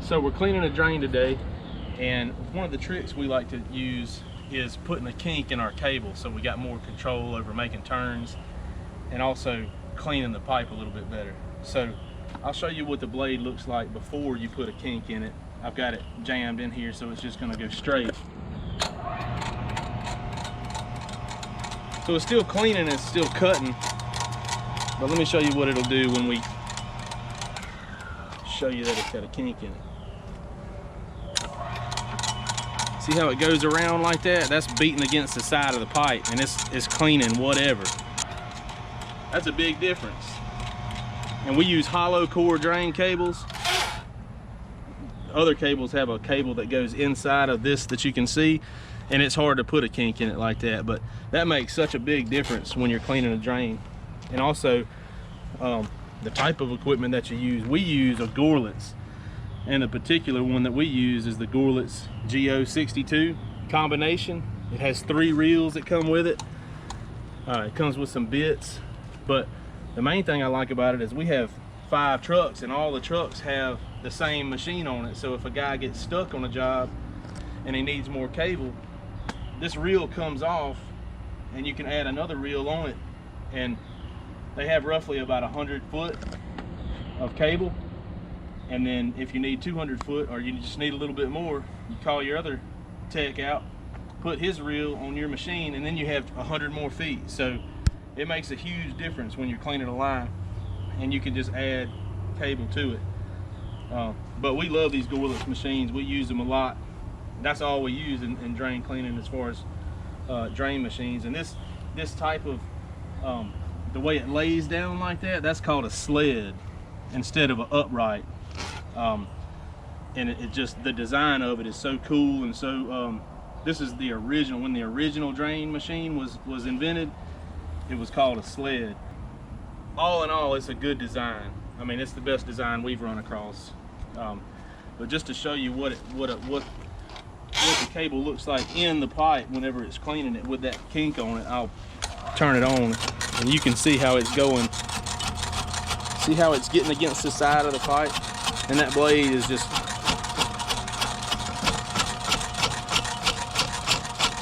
So we're cleaning a drain today, and one of the tricks we like to use is putting a kink in our cable so we got more control over making turns and also cleaning the pipe a little bit better. So I'll show you what the blade looks like before you put a kink in it. I've got it jammed in here so it's just going to go straight. So it's still cleaning and it's still cutting, but let me show you what it'll do when we show you that it's got a kink in it. See how it goes around like that? That's beating against the side of the pipe and it's cleaning whatever. That's a big difference. And we use hollow core drain cables. Other cables have a cable that goes inside of this that you can see, and it's hard to put a kink in it like that, but that makes such a big difference when you're cleaning a drain. And also the type of equipment that you use. We use a Gorlitz, and the particular one that we use is the Gorlitz GO62 combination. It has 3 reels that come with it. It comes with some bits, but the main thing I like about it is we have 5 trucks, and all the trucks have the same machine on it. So if a guy gets stuck on a job and he needs more cable, this reel comes off and you can add another reel on it, and they have roughly about 100 foot of cable. And then if you need 200 foot or you just need a little bit more, you call your other tech out, put his reel on your machine, and then you have 100 more feet. So it makes a huge difference when you're cleaning a line, and you can just add cable to it. But we love these Gorlitz machines. We use them a lot. That's all we use in drain cleaning as far as drain machines. And this type of, the way it lays down like that, that's called a sled instead of an upright. And it just, the design of it is so cool. And so this is the original, when the original drain machine was invented, it was called a sled. All in all, it's a good design. I mean, it's the best design we've run across. But just to show you what the cable looks like in the pipe whenever it's cleaning it with that kink on it, I'll turn it on and you can see how it's going. See how it's getting against the side of the pipe? And that blade is just,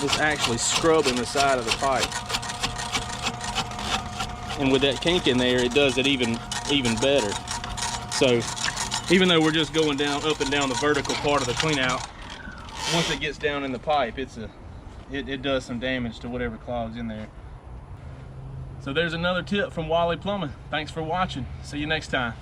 it's actually scrubbing the side of the pipe. And with that kink in there, it does it even better. So even though we're just going down, up and down the vertical part of the clean out, once it gets down in the pipe, it does some damage to whatever clogs in there. So there's another tip from Wally Plumbing. Thanks for watching. See you next time.